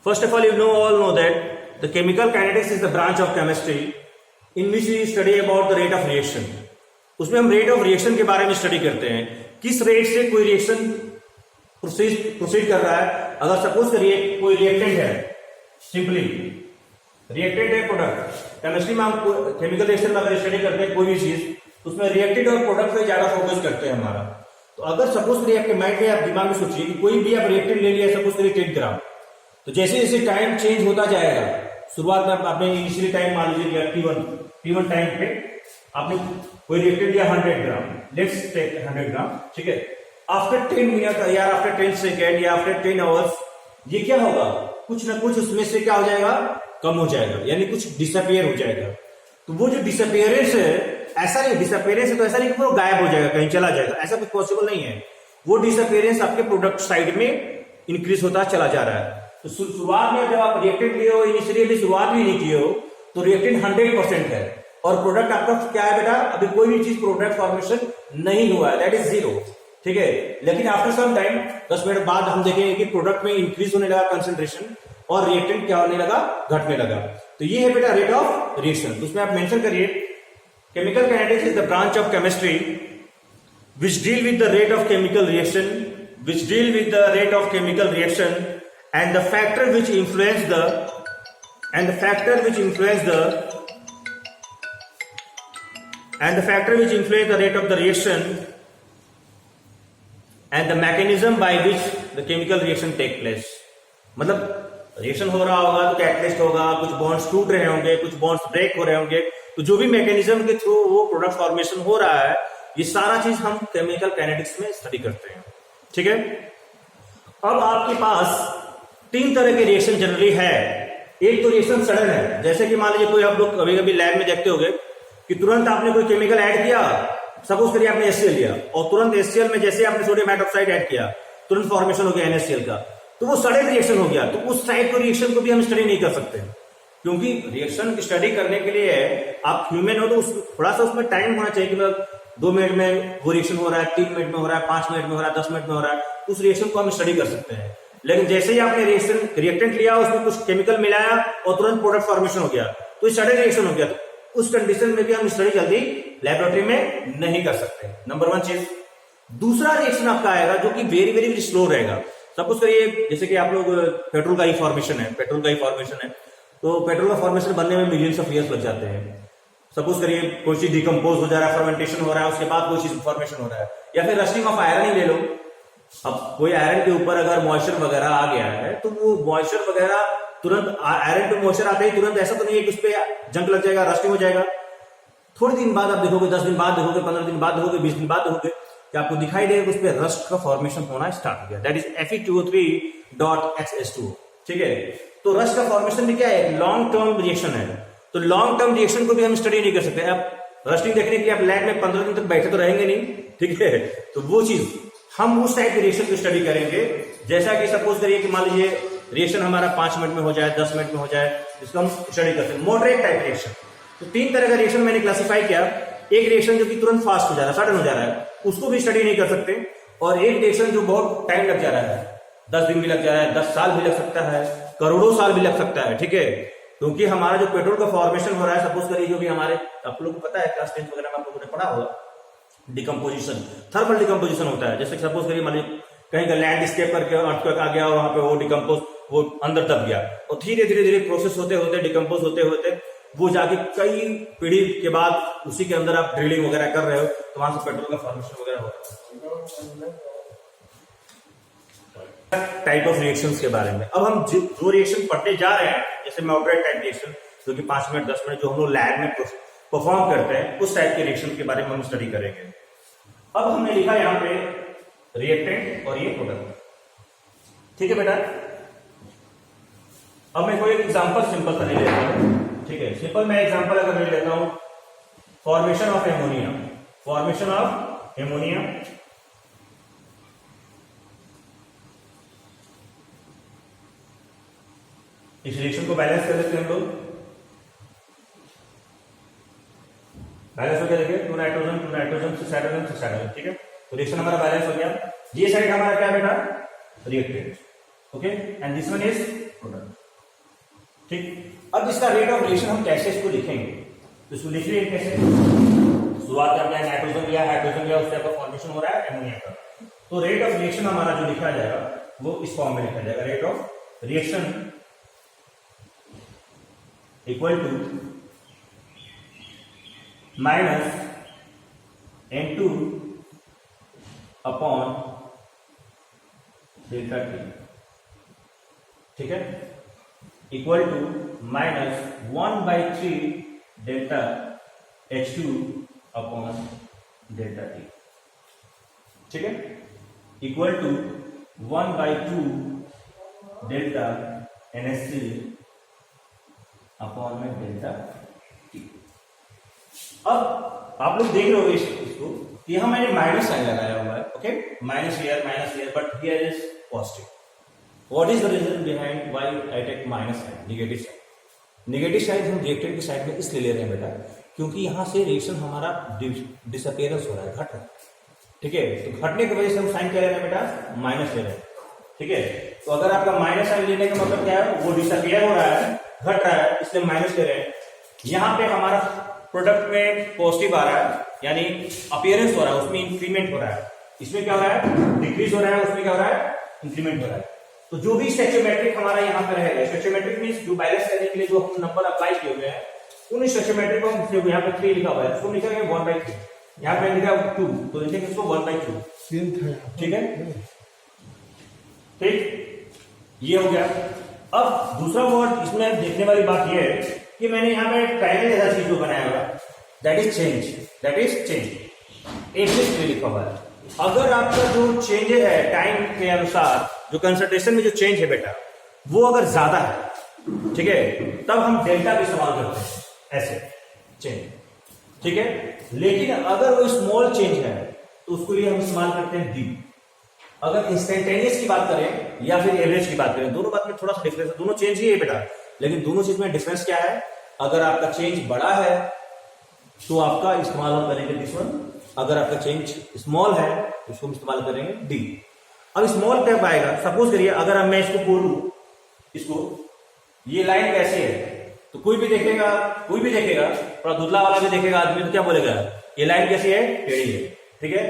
First of all, you all know that the chemical kinetics is the branch of chemistry in which we study about the rate of reaction. उसमें हम rate of reaction के बारे में study करते हैं, किस rate से कोई रिएक्शन प्रोसीड कर रहा है. अगर सपोज करिए कोई रिएक्टेंट है, सिंपली रिएक्टेंट है प्रोडक्ट. केमिस्ट्री में हम केमिकल रिएक्शन में अगर स्टडी करते हैं कोई भी चीज, तो उसमें रिएक्टेंट और प्रोडक्ट पे ज्यादा फोकस करते हैं हमारा. तो अगर सपोज करिए आपके माइंड में, आप दिमाग में सोचिए कि कोई भी आप रिएक्टेंट ले लिया, सपोज करिए 10 ग्राम. तो जैसे जैसे टाइम चेंज होता जाएगा, शुरुआत में आपने इनिशियली टाइम मान लीजिए T1 टाइम पे आपने कोई रिएक्टेंट लिया 100 ग्राम, लेट्स टेक 100 ग्राम, ठीक है. आफ्टर 10 मिनट या आफ्टर 10 सेकेंड या आफ्टर 10 आवर्स ये क्या होगा, कुछ ना कुछ उसमें से क्या हो जाएगा, कम हो जाएगा, यानी कुछ डिसअपियर हो जाएगा. तो वो जो डिसअपियरेंस है, ऐसा नहीं डिसअपियरेंस है तो ऐसा नहीं कि वो गायब हो जाएगा, कहीं चला जाएगा, ऐसा कुछ पॉसिबल नहीं है. वो डिसअपियरेंस आपके प्रोडक्ट साइड में इंक्रीज होता चला जा रहा है. तो शुरुआत में जब आप रिएक्टेंट लिए हो, इनिशियली शुरुआत भी नहीं किए हो, तो रिएक्टेंट 100% है और प्रोडक्ट आपका क्या है बेटा, अभी कोई भी चीज प्रोडक्ट फॉर्मेशन नहीं हुआ है, दैट इज 0, ठीक है. लेकिन आफ्टर सम टाइम 10 मिनट बाद हम देखेंगे कि प्रोडक्ट में इंक्रीज होने लगा कंसेंट्रेशन और रिएक्टेंट क्या होने लगा, घटने लगा. तो ये है बेटा रेट ऑफ रिएक्शन. उसमें आप मेंशन करिए chemical kinetics is the branch of chemistry which deal with the rate of chemical reaction, which deal with the rate of chemical reaction and the factor which influence the and the factor which influence the and the factor which influence the rate of the reaction and the mechanism by which the chemical reaction take place. मतलब reaction हो रहा होगा तो catalyst होगा, कुछ bonds टूट रहे होंगे, कुछ बॉन्ड्स ब्रेक हो रहे होंगे, तो जो भी मैकेनिज्म के थ्रू वो प्रोडक्ट फॉर्मेशन हो रहा है, ये सारा चीज हम केमिकल काइनेटिक्स में स्टडी करते हैं, ठीक है. अब आपके पास 3 तरह के रिएक्शन जनरली है. एक तो रिएक्शन सडन है, जैसे कि मान लीजिए कोई आप लोग कभी कभी लैब में देखते होंगे कि तुरंत आपने कोई केमिकल ऐड किया, सपोज करिए आपने HCl लिया और तुरंत HCl में जैसे आपने सोडियम हाइड्रोक्साइड ऐड किया, तुरंत फॉर्मेशन हो गया NaCl का, तो वो सडन रिएक्शन हो गया. तो उस टाइप के रिएक्शन को भी हम स्टडी नहीं कर सकते, क्योंकि रिएक्शन की स्टडी करने के लिए आप ह्यूमन हो तो थोड़ा सा उसमें टाइम होना चाहिए कि 2 मिनट में वो रिएक्शन हो रहा है, 3 मिनट में हो रहा है, 5 मिनट में हो रहा है, 10 मिनट में हो रहा है, उस रिएक्शन को हम स्टडी कर सकते हैं. लेकिन जैसे ही आपने रिएक्टेंट लिया, उसमें कुछ केमिकल मिलाया और तुरंत प्रोडक्ट फॉर्मेशन हो गया, तो सडन रिएक्शन हो गया. तो उस कंडीशन में भी हम स्टडी जल्दी लैबोरेटरी में नहीं कर सकते. नंबर 1 चीज. दूसरा रिएक्शन आपका आएगा जो कि वेरी वेरी वेरी स्लो रहेगा. सपोज करिए जैसे कि आप लोग पेट्रोल का ही फॉर्मेशन है, तो पेट्रोल का फॉर्मेशन बनने में मिलियंस ऑफ ईयर्स लग जाते हैं. सपोज करिए कोई चीज डिकम्पोज हो जा रहा है, फर्मेंटेशन हो रहा है, उसके बाद कोई चीज फॉर्मेशन हो रहा है. या फिर रस्टिंग ऑफ आयरन ही ले लो. अब कोई आयरन के ऊपर अगर मॉइस्चर वगैरह आ गया है, तो वो मॉइस्चर वगैरह तुरंत आयरन पे मॉइस्चर आते ही तुरंत ऐसा तो नहीं है कि उस पर जंग लग जाएगा, रस्टिंग हो जाएगा. थोड़े दिन बाद आप देखोगे, 10 दिन बाद देखोगे, 15 दिन बाद देखोगे, 20 दिन बाद देखोगे कि आपको दिखाई देगा कि उस पर रस्ट का फॉर्मेशन होना स्टार्ट हो गया. दैट इज Fe2O3.HH2O, ठीक है. तो रस्ट का फॉर्मेशन भी क्या है, लॉन्ग टर्म रिएक्शन है. तो लॉन्ग टर्म रिएक्शन को भी हम स्टडी नहीं कर सकते. अब रस्टिंग देखने के लिए आप लैब में 15 दिन तक बैठे तो रहेंगे नहीं, ठीक है. तो वो चीज हम उस टाइप के रिएक्शन को स्टडी करेंगे. जैसा कि सपोज करिए कि मान लीजिए रिएक्शन हमारा 5 मिनट में हो जाए, 10 मिनट में हो जाए, इसको हम स्टडी करते हैं. Moderate type reaction. तो 3 तरह का रिएक्शन मैंने क्लासिफाई किया. एक रिएक्शन जो कि तुरंत फास्ट हो जा रहा है, सडन हो जा रहा है, उसको भी स्टडी नहीं कर सकते. और एक रिएक्शन जो बहुत टाइम लग जा रहा है, 10 दिन भी लग जा रहा है, 10 साल भी लग सकता है, करोड़ों साल भी लग सकता है, ठीक है. क्योंकि हमारा जो पेट्रोल का फॉर्मेशन हो रहा है, सपोज करिए जो भी हमारे, आप लोगों को पता है क्लास 10 वगैरह में आप लोगों ने पढ़ा होगा, डिकम्पोजिशन, थर्मल डिकम्पोजिशन होता है. जैसे सपोज करिए मान लीजिए कहीं का लैंडस्केप करके अर्थक्वेक आ गया, वहां पे वो डिकम्पोज, वो अंदर दब गया और धीरे धीरे प्रोसेस होते होते, डिकम्पोज होते होते वो जाके कई पीढ़ी के बाद उसी के अंदर आप ड्रिलिंग वगैरह कर रहे हो, तो वहां से पेट्रोल का फॉर्मेशन वगैरह होता है. टाइप ऑफ रिएक्शंस के बारे में अब हम जो रिएक्शन पढ़ने जा रहे हैं, जैसे मॉडरेट टाइप रिएक्शन जो कि 5 मिनट 10 मिनट जो हम लोग लैब में परफॉर्म करते हैं, उस टाइप के रिएक्शन के बारे में हम स्टडी करेंगे. अब हमने लिखा यहाँ पे रिएक्टेंट और ये प्रोडक्ट, ठीक है बेटा. अब मैं कोई एक एग्जांपल सिंपल सा ले लेता हूं, ठीक है. सिंपल मैं एग्जांपल अगर ले लेता हूं, formation of ammonia. Formation of ammonia, इस रिएक्शन को बैलेंस कर देते हैं हम लोग. बैलेंस हो गया, देखिए 2 नाइट्रोजन से साइट्रोजन, ठीक है. तो रिएक्शन हमारा बैलेंस हो गया. ये साइड हमारा क्या बेटा, reactant. Okay, and this one is product. ठीक, अब इसका रेट ऑफ रिएक्शन हम कैसे इसको लिखेंगे, तो इसको लिख रहे कैसे, शुरुआत में हमने नाइट्रोजन लिया, हाइड्रोजन लिया, उससे आपका फॉर्मेशन हो रहा है एमोनिया का, तो रेट ऑफ रिएक्शन हमारा जो लिखा जाएगा वो इस फॉर्म में लिखा जाएगा, rate of reaction equal to minus N2 upon delta T, ठीक है, equal to minus 1/3 delta H2 upon delta T, ठीक है, equal to 1/2 delta NH3 upon में डेल्टा T। अब आप लोग देख रहे हो इसको, यहां मैंने माइनस साइन लगाया हुआ है, okay, minus here, but here is positive. What is the reason behind why I take minus sign, negative sign? Negative sign हम रिएक्टेंट की साइड में इसलिए ले रहे हैं बेटा, क्योंकि यहां से रिएक्शन हमारा डिसअपियरेंस हो रहा है, घट रहा है, ठीक है, तो घटने की वजह से हम साइन क्या ले रहे हैं बेटा, माइनस ले रहे हैं, ठीक है। तो अगर आपका माइनस साइन लेने का मतलब क्या है, वो डिसअपियर हो रहा है, घट रहा है, इसलिए माइनस ले रहे हैं। यहां पे हमारा प्रोडक्ट में पॉजिटिव आ रहा है, यानी अपीयरेंस हो रहा है, उसमें इंक्रीमेंट हो रहा है, इसमें क्या हो रहा है, डिक्रीज हो रहा है, उसमें क्या हो रहा है, इंक्रीमेंट हो रहा है। तो जो भी स्टोइचोमेट्रिक हमारा यहाँ पे रहेगा, स्टोइचोमेट्रिक मींस जो बैलेंस करने के लिए जो हम नंबर अप्लाई किए हुए हैं, उन स्टोइचोमेट्रिक को यहाँ पे 3 लिखा हुआ है, उसको लिखेंगे 1/3, यहाँ पे लिखा 2, तो लिखेंगे इसको 1/2, ठीक है, ठीक, ये हो गया। अब दूसरा वर्ड इसमें देखने वाली बात यह है कि मैंने यहाँ पे ट्रायंगल जैसा चीज जो बनाया हुआ, दैट इज चेंज, एटलीस्ट लिखा हुआ है। अगर आपका जो चेंज है टाइम के अनुसार, जो कंसंट्रेशन में जो चेंज है बेटा, वो अगर ज्यादा है, ठीक है, तब हम डेल्टा का इस्तेमाल करते हैं, ऐसे चेंज, ठीक है। लेकिन अगर वो स्मॉल चेंज है तो उसको लिए हम इस्तेमाल करते हैं डी। अगर इंस्टेंटेनियस की बात करें या फिर एवरेज की बात करें, दोनों बात में थोड़ा सा डिफरेंस है, दोनों चेंज ही है बेटा, लेकिन दोनों चीज में डिफरेंस क्या है, अगर आपका चेंज बड़ा है तो आपका इस्तेमाल हम करेंगे दिस वन, अगर आपका चेंज स्मॉल है तो इसको हम इस्तेमाल करेंगे डी। अब स्मॉल कब आएगा, सपोज करिए अगर मैं इसको बोलूं, इसको ये लाइन कैसे है, तो कोई भी देखेगा, थोड़ा धुंधला वाला भी देखेगा आदमी, तो क्या बोलेगा, ये लाइन कैसी है, टेढ़ी है, ठीक है।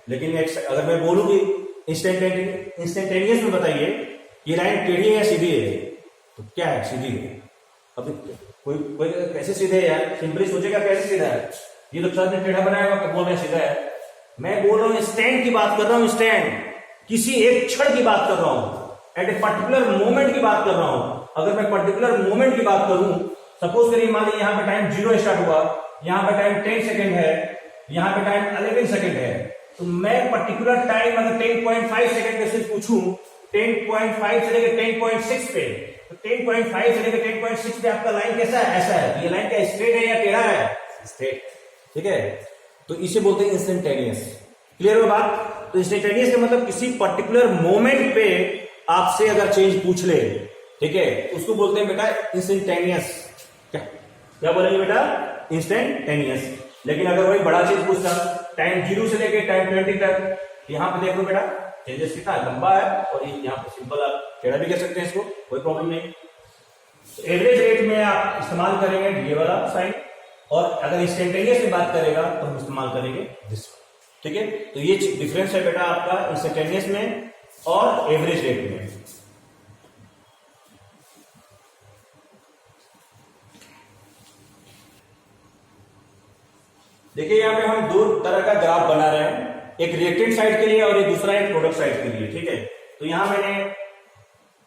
लेकिन अगर मैं बोलूं कि इंस्टेंटेनियस में बताइए ये लाइन टेढ़ी है या सीधी है, तो क्या है, सीधी है। अब कोई कैसे सीधे है यार, सिंपली सोचेगा कैसे सीधा है, ये तो सर ने टेढ़ा बनाया हुआ, बोल रहे सीधा है। मैं बोल रहा हूं स्टैंड की बात कर रहा हूं, स्टैंड किसी एक क्षण की बात कर रहा हूं, एट ए पर्टिकुलर मोमेंट की बात कर रहा हूं। अगर मैं पर्टिकुलर मोमेंट की बात करूं, सपोज करिए मान लीजिए यहाँ पे टाइम 0 स्टार्ट हुआ, यहाँ पे टाइम 10 सेकेंड है, यहाँ पे टाइम 11 सेकेंड है, तो मैं पर्टिकुलर टाइम अगर 10.5 सेकेंड का सिर्फ पूछूं, 10.5 से लेकर 10.6 पे, तो 10.5 से लेकर 10.6 पे आपका लाइन कैसा है, ऐसा है, ये लाइन क्या स्ट्रेट है या टेढ़ा है, स्ट्रेट, ठीक है। तो इसे बोलते हैं इंस्टेंटेनियस। क्लियर हो बात? तो इंस्टेंटेनियस का मतलब किसी पर्टिकुलर मोमेंट पे आपसे अगर चेंज पूछ ले, ठीक है, उसको बोलते हैं बेटा इंस्टेंटेनियस। क्या बोलेंगे बेटा, इंस्टेंटेनियस। लेकिन अगर वही बड़ा चीज पूछता, टाइम 0 से लेकर टाइम 20 तक, यहाँ पे देखो बेटा चेंजेस कितना लंबा है, और ये यहाँ पे सिंपल आप टेढ़ा भी कह सकते हैं इसको, कोई प्रॉब्लम नहीं। तो एवरेज रेट में आप इस्तेमाल करेंगे ये वाला साइन, और अगर इंस्टेंटेनियस में बात करेगा तो हम इस्तेमाल करेंगे दिस, ठीक है। तो ये डिफरेंस है बेटा आपका इंस्टेंटेनियस में और एवरेज रेट में। देखिए यहाँ पे हम दो तरह का ग्राफ बना रहे हैं, एक रिएक्टेंट साइड के लिए और एक दूसरा एक प्रोडक्ट साइड के लिए, ठीक है। तो यहां मैंने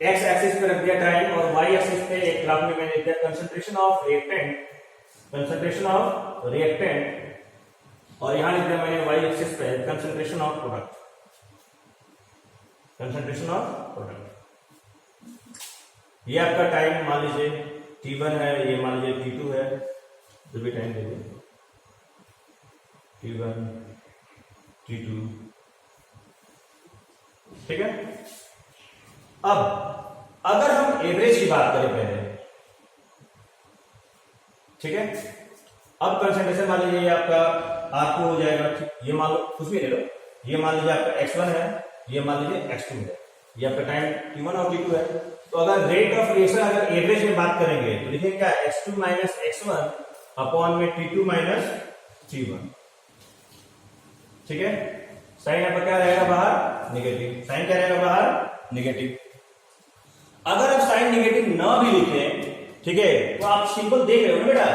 एक्स एक्सिस पे रख दिया टाइम, और वाई एक्सिस पे एक ग्राफ में मैंने दिया कंसंट्रेशन ऑफ रिएक्टेंट, और यहां लिख दिया मैंने वाई एक्सिस पे कंसंट्रेशन ऑफ प्रोडक्ट, ये आपका टाइम मान लीजिए t1 है, ये मान लीजिए t2 है, जो भी टाइम देखिए t1 t2, ठीक है। अब अगर हम एवरेज की बात करें पहले, ठीक है, अब कंसंट्रेशन मान लीजिए आपका R2 हो जाएगा, ये मान लो कुछ भी ले लो, ये मान लीजिए आपका x1 है, ये मान लीजिए x2 है, ये आपका टाइम T1 और T2 है। तो अगर रेट ऑफ रिएक्शन अगर एवरेज में बात करेंगे तो लिखेंगे क्या, x2 माइनस x1 अपॉन में T2 माइनस T1। ठीक है, साइन आपका क्या रहेगा बाहर, नेगेटिव। साइन क्या रहेगा बाहर, नेगेटिव। अगर आप साइन नेगेटिव ना भी लिखें, ठीक है, तो आप सिंपल देख रहे हो ना बेटा,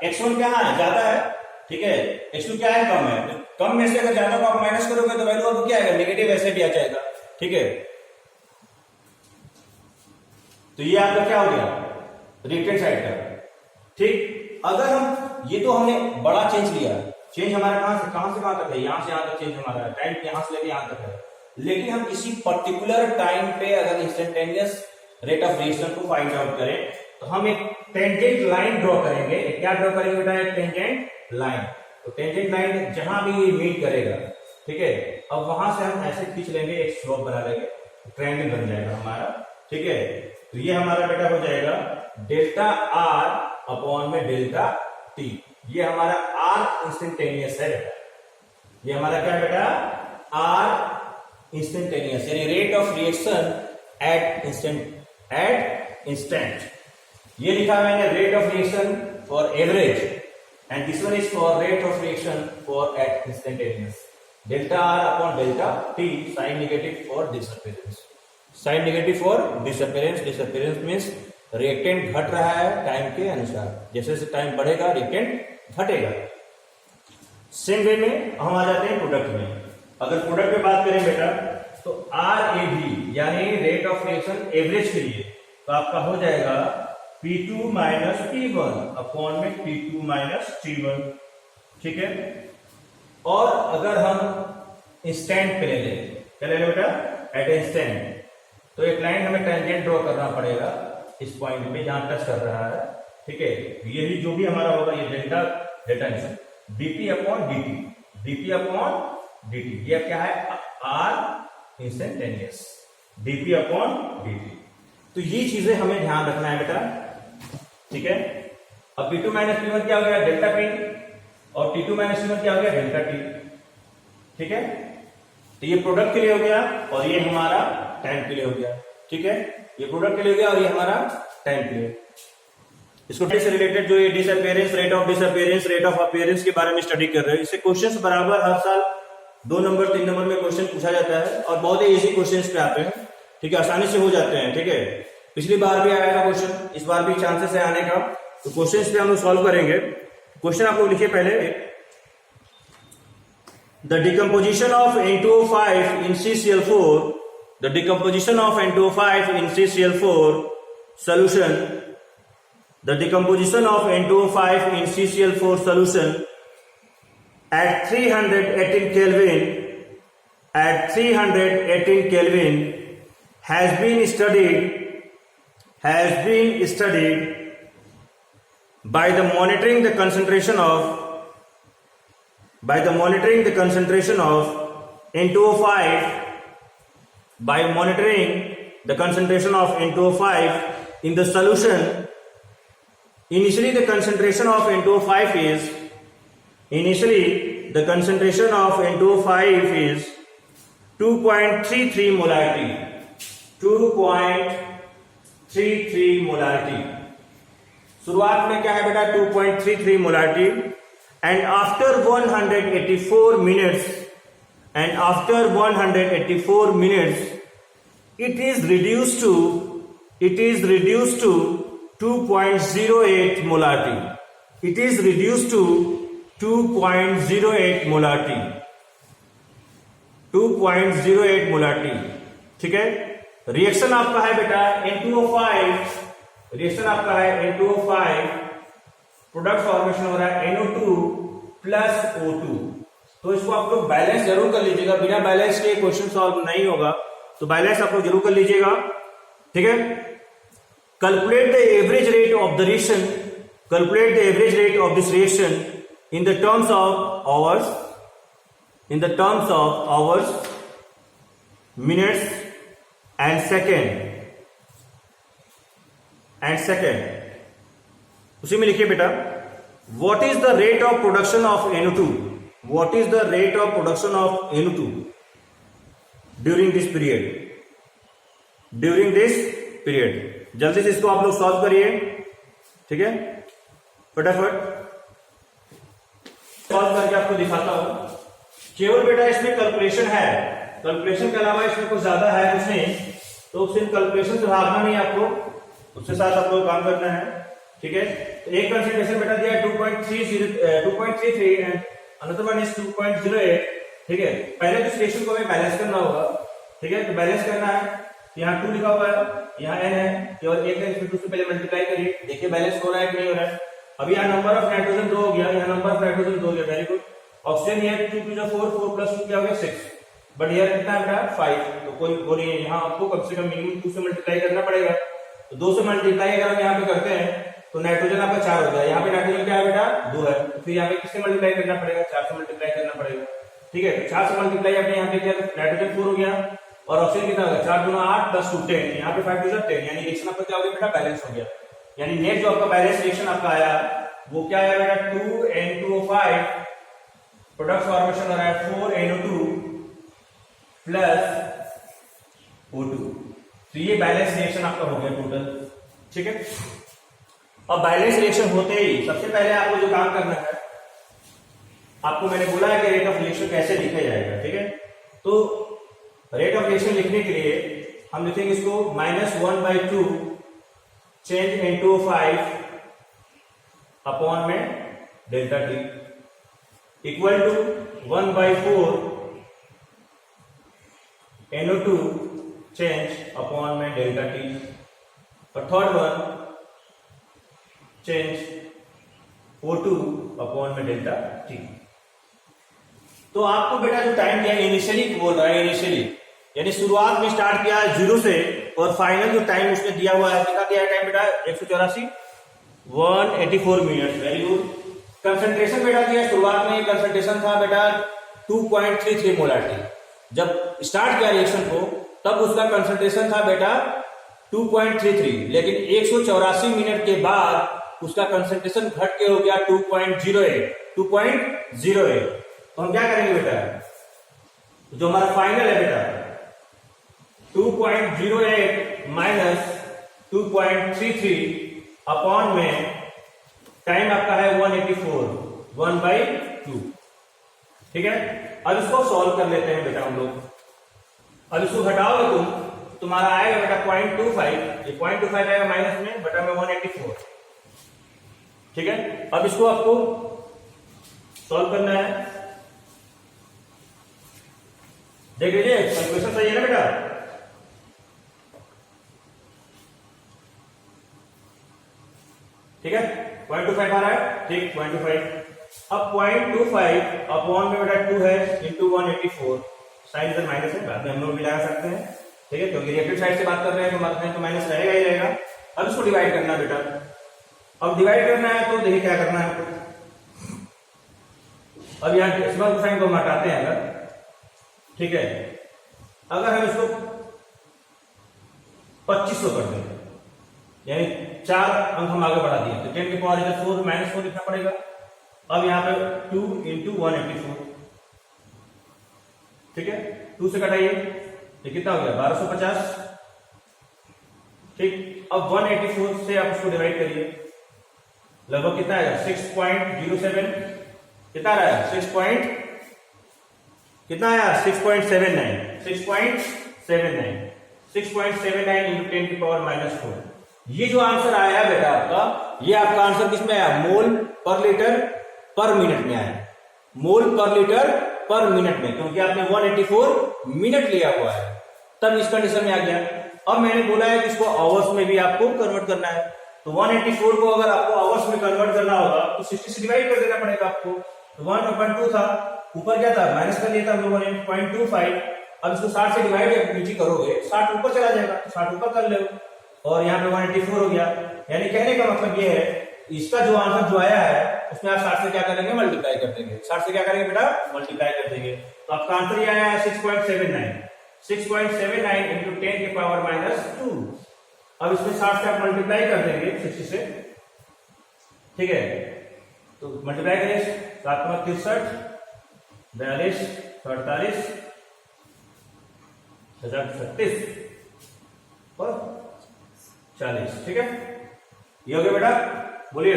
x1 क्या है, ज्यादा है, ठीक है, x2 क्या है, कम है। कम में से अगर ज्यादा को आप माइनस करोगे तो वैल्यू आपको क्या आएगा, नेगेटिव ऐसे भी आ जाएगा। ठीक है, तो ये आपका क्या हो गया, रिएक्टेंट साइड का। ठीक, अगर हम ये तो हमने बड़ा चेंज लिया, चेंज हमारा कहां से कहां तक है, यहां से यहां तक चेंज हमारा है, टाइम यहां से लेके यहां तक है। लेकिन हम किसी पर्टिकुलर टाइम पे अगर इंस्टेंटेनियस रेट ऑफ रिएक्शन को फाइंड आउट करें तो हम एक टेंजेंट लाइन ड्रॉ करेंगे। क्या ड्रॉ करेंगे बेटा, एक टेंजेंट लाइन। तो टेंजेंट लाइन जहां भी मीट करेगा, ठीक है, अब वहां से हम ऐसे खींच लेंगे, एक स्लोप बना लेंगे, ट्रायंगल बन जाएगा हमारा। ठीक है, तो ये हमारा बेटा हो जाएगा डेल्टा आर अपॉन में डेल्टा टी। ये हमारा आर इंस्टेंटेनियस है बेटा, ये हमारा क्या बेटा, आर इंस्टेंटेनियस, यानी rate of reaction at instant. ये लिखा मैंने rate of reaction for average and this one is for rate of reaction for at instantaneous. Delta R upon delta T, sign negative for disappearance. Sign negative for disappearance, disappearance means reactant घट रहा है time के अनुसार, जैसे जैसे time बढ़ेगा reactant घटेगा। Same way में हम आ जाते हैं प्रोडक्ट में। अगर प्रोडक्ट में बात करें बेटा तो RAB यानी रेट ऑफ रिएक्शन एवरेज के लिए तो आपका हो जाएगा P2 माइनस P1 अपॉन में P2 माइनस T1। ठीक है, और अगर हम इंस्टेंट पे ले लें, क्या ले लें बेटा, एट इंस्टेंट, तो एक लाइन हमें टेंजेंट ड्रॉ करना पड़ेगा इस पॉइंट पे जहां टच कर रहा है। ठीक है, यही जो भी हमारा होगा ये delta dp upon dt, dp upon dt, ये क्या है, r instantaneous, dp upon dt। तो ये चीजें हमें ध्यान रखना है बेटा। ठीक है, अब P2 माइनस P1 क्या हो गया, डेल्टा P, और T2 माइनस T1 क्या हो गया, डेल्टा T। ठीक है, तो ये प्रोडक्ट के लिए हो गया और ये हमारा टाइम के लिए हो गया। ठीक है, ये प्रोडक्ट के लिए हो गया और ये हमारा टाइम के लिए। इसको से रिलेटेड जो ये disappearance, rate of disappearance, rate of appearance के बारे में स्टडी कर रहे हो, इससे क्वेश्चंस बराबर हर साल 2 नंबर 3 नंबर में क्वेश्चन पूछा जाता है और बहुत ही इजी क्वेश्चंस पे आते हैं। ठीक है, आसानी से हो जाते हैं। ठीक है, पिछली बार भी आया था क्वेश्चन, इस बार भी चांसेस है आने का, तो क्वेश्चंस पे हम लोग सॉल्व करेंगे। क्वेश्चन आप लोग लिखिए पहले, the decomposition of N2O5 in CCl4, the decomposition of N2O5 in CCl4 solution, the decomposition of N2O5 in CCl4 solution at 318 Kelvin, at 318 Kelvin has been studied by the monitoring the concentration of N2O5, by monitoring the concentration of N2O5 in the solution. Initially the concentration of N2O5 is 2.33 molarity, 2.33 molarity। शुरुआत में क्या है बेटा, 2.33 molarity, and after 184 minutes it is reduced to 2.08 molarity. It is reduced to 2.08 molarity, 2.08 molarity। ठीक है, reaction आपका है बेटा N2O5, रिएक्शन आपका है N2O5, प्रोडक्ट फॉर्मेशन हो रहा है NO2 प्लस O2। तो इसको आप लोग बैलेंस जरूर कर लीजिएगा, बिना बैलेंस के क्वेश्चन सॉल्व नहीं होगा, तो बैलेंस आप लोग जरूर कर लीजिएगा। ठीक है, calculate the average rate of the reaction, calculate the average rate of this reaction in the terms of hours, minutes and second. उसी में लिखिए बेटा, what is the rate of production of NO2, what is the rate of production of NO2 during this period? During this period. जल्दी से इसको आप लोग solve करिए, ठीक है, फटाफट सॉल्व करके आपको दिखाता हूं। केवल बेटा इसमें कैलकुलेशन है, कैलकुलेशन के अलावा इसमें कुछ ज्यादा है कुछ नहीं, तो सिर्फ कैलकुलेशन से भागना नहीं आपको, उसके साथ आपको काम करना है, ठीक है। तो एक कंसंट्रेशन बेटा दिया 2.33 एंड अनदर वन इज 2.08, ठीक है। पहले तो स्टेशन को हमें बैलेंस करना होगा, ठीक है। तो बैलेंस करना है, यहाँ 2 लिखा हुआ है, यहाँ n है, केवल एक है, इसमें 2 से पहले मल्टीप्लाई करिए, देखिए बैलेंस हो रहा है कि नहीं हो रहा है। अभी यहाँ नंबर ऑफ नाइट्रोजन 2 हो गया, यहाँ नंबर ऑफ नाइट्रोजन 2 हो गया, वेरी गुड। ऑक्सीजन ये 2 2 4 4 प्लस 2 क्या हो गया 6, बट यहाँ कितना है बेटा 5, तो कोई वो नहीं है, यहाँ आपको कम से कम मिनिमम 2 से मल्टीप्लाई करना पड़ेगा। तो 2 से मल्टीप्लाई अगर हम यहाँ पे करते हैं तो नाइट्रोजन आपका 4 हो गया, यहाँ पे नाइट्रोजन क्या है बेटा 2 है, तो फिर यहाँ पे किससे मल्टीप्लाई करना पड़ेगा, 4 से मल्टीप्लाई करना पड़ेगा, ठीक है। तो 4 से मल्टीप्लाई आपने यहाँ पे किया तो नाइट्रोजन 4 हो गया, और ऑक्सीजन कितना होगा 4 दूना 8 प्लस 2 10, यहाँ पे 5 2 10, यानी रिएक्शन आपका क्या हो गया बेटा बैलेंस हो गया। यानी नेट जो आपका बैलेंस रिएक्शन आपका आया वो क्या आया बेटा 2N2O5, प्रोडक्ट फॉर्मेशन हो रहा है 4NO2 प्लस O2, तो ये बैलेंस रिएक्शन आपका हो गया टोटल, ठीक है। अब बैलेंस रिएक्शन होते ही सबसे पहले आपको जो काम करना है, आपको मैंने बोला है कि रेट ऑफ रिएक्शन कैसे लिखा जाएगा, ठीक है। तो रेट ऑफ रिएक्शन लिखने के लिए हम लिखेंगे इसको -1/2 चेंज N2O5 अपॉन में delta T equal to 1/4 NO2 change upon में डेल्टा टी, और third one change O2 upon में डेल्टा टी। तो आपको बेटा जो टाइम दिया इनिशियली बोल रहा है, इनिशियली यानी शुरुआत में स्टार्ट किया 0 से, और फाइनल जो टाइम उसने दिया हुआ है, कितना दिया है टाइम बेटा 184 184 मिनट, वेरी गुड। कंसंट्रेशन बेटा दिया शुरुआत में, कंसंट्रेशन था बेटा 2.33 मोलारिटी, जब स्टार्ट किया रिएक्शन को तब उसका कंसंट्रेशन था बेटा 2.33, लेकिन 184 मिनट के बाद उसका कंसंट्रेशन घट के हो गया 2.08। तो हम क्या करेंगे बेटा, जो हमारा फाइनल है बेटा 2.08 माइनस 2.33 अपॉन में टाइम आपका है 184 1/2, ठीक है। अब इसको सॉल्व कर लेते हैं बेटा हम लोग। अब इसको घटाओगे तुम्हारा आएगा बेटा 0.25, ये 0.25 आएगा माइनस में बटा में 184, ठीक है। अब इसको आपको सॉल्व करना है, देख लीजिए कैलकुलेशन सही है ना बेटा, ठीक है। 0.25 आ रहा है, ठीक 0.25। अब 0.25 अपॉन में बेटा 2 है इंटू 184, साइन इधर माइनस है, बाद में हम लोग भी लगा सकते हैं, ठीक है, क्योंकि रिएक्टिव साइड से बात कर रहे हैं तो माइनस रहेगा ही रहेगा। अब इसको डिवाइड करना बेटा, अब डिवाइड करना है तो देखिए क्या करना है, अब यहाँ डेसिमल साइन को हम हटाते हैं अगर, ठीक है। अगर हम इसको 2500 कर दें, यानी 4 अंक हम आगे बढ़ा दिए, तो 10 की पावर इधर 4 -4 लिखना पड़ेगा। अब यहाँ पे 2 इंटू 184, ठीक है, 2 से कटाइए, ये कितना हो गया 1250, ठीक। अब 184 से आप इसको डिवाइड करिए, लगभग कितना आएगा 6.07, कितना आ रहा है 6.79 इंटू 10 की पावर -4। ये जो आंसर आया है बेटा आपका, ये आपका आंसर किसमें आया, मोल पर लीटर पर मिनट में आया, मोल पर लीटर पर मिनट में, क्योंकि आपने 184 मिनट लिया हुआ है, तब इस कंडीशन में आ गया। अब मैंने बोला है कि इसको आवर्स में भी आपको कन्वर्ट करना है, तो 184 को अगर आपको आवर्स में कन्वर्ट करना होगा तो 60 से डिवाइड कर देना पड़ेगा आपको। तो 1/2 था, ऊपर क्या था माइनस कर लिया था हम लोगों ने 0.25। अब इसको 60 से डिवाइड नीचे करोगे 60 ऊपर चला जाएगा, तो 60 ऊपर कर लो, और यहाँ पे 184 हो गया। यानी कहने का मतलब ये है, इसका जो आंसर जो आया है उसमें आप 60 से क्या करेंगे मल्टीप्लाई कर देंगे, 60 से क्या करेंगे बेटा मल्टीप्लाई कर देंगे, तो आपका आंसर ये आया है 6.79 इंटू 10 की पावर -2। अब इसमें 60 से आप मल्टीप्लाई कर देंगे 60 से, ठीक है, तो मल्टीप्लाई करें 7 63 42 48 36 और 40, ठीक है। ये हो गया बेटा, बोलिए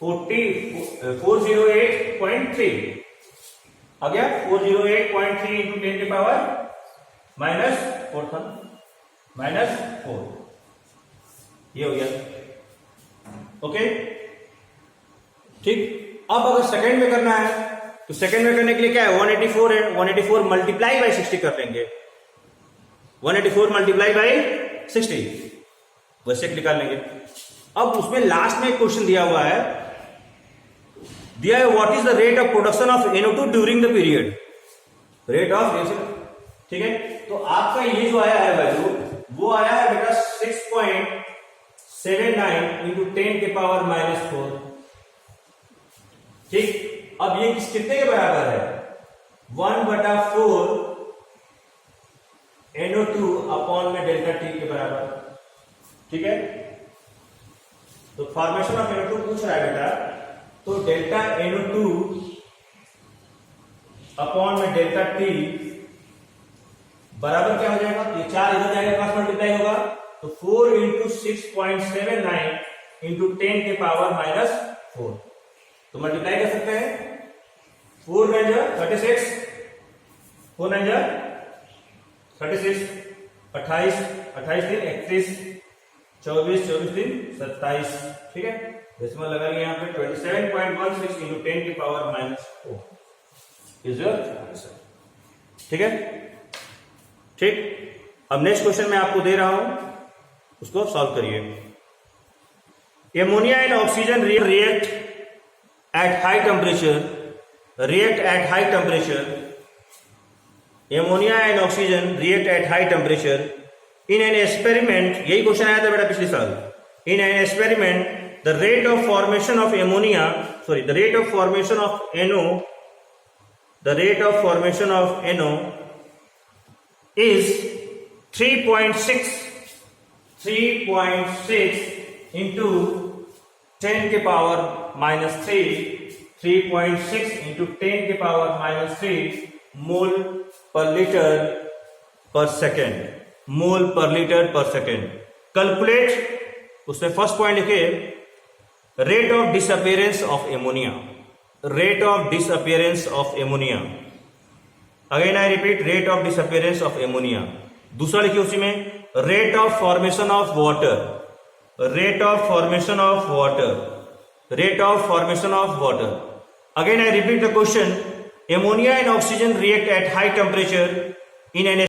408.3 आ गया। 408.3 इंटू 10 के पावर -4 था, -4, ये हो गया। ओके, ठीक। अब अगर सेकंड में करना है तो सेकंड में करने के लिए क्या है, 184 है, 184 मल्टीप्लाई बाई 60 कर लेंगे, 184 मल्टीप्लाई बाई 60 वैसे निकाल लेंगे। अब उसमें लास्ट में एक क्वेश्चन दिया हुआ है, दिया है what is the rate of production of NO2 during the period, rate of reaction, ठीक है। तो आपका ये जो आया है वैल्यू, वो आया है बेटा 6.79 इंटू 10 के पावर -4, ठीक। अब ये कितने के बराबर है, 1/4 NO2 अपॉन में डेल्टा T के बराबर, ठीक है। तो फॉर्मेशन ऑफ NO2 पूछ रहा है बेटा, तो डेल्टा NO2 अपॉन में डेल्टा T बराबर क्या हो जाएगा, ये 4 इधर जाएगा, पास मल्टीप्लाई होगा, तो 4 इंटू 6.79 इंटू 10 के पावर -4, तो मल्टीप्लाई कर सकते हैं, 4 9 36, 4 9 36, 28 28 दिन 31, 24 24 दिन 27, ठीक है। डेसिमल लगा लिया यहाँ पे, 27.16 इंटू 10 की पावर -4 इज योर आंसर, ठीक है, ठीक। अब नेक्स्ट क्वेश्चन मैं आपको दे रहा हूं, उसको सॉल्व करिए। Ammonia and oxygen react at high temperature, react at high temperature, ammonia and oxygen react at high temperature in an experiment, यही क्वेश्चन आया था बेटा पिछले साल। in an experiment the rate of formation of ammonia, sorry, the rate of formation of NO, the rate of formation of NO is 3.6 into 10 के power -3, 3.6 into 10 के power -3 मोल पर litre पर सेकेंड, मोल पर लीटर पर सेकेंड। कैलकुलेट, उसमें first point लिखे rate of disappearance of ammonia, rate of disappearance of ammonia, again I repeat, rate of disappearance of ammonia. दूसरा लिखिए उसी में rate of formation of water, rate of formation of water, rate of formation of water. Again I repeat the question, ammonia and oxygen react at high temperature in an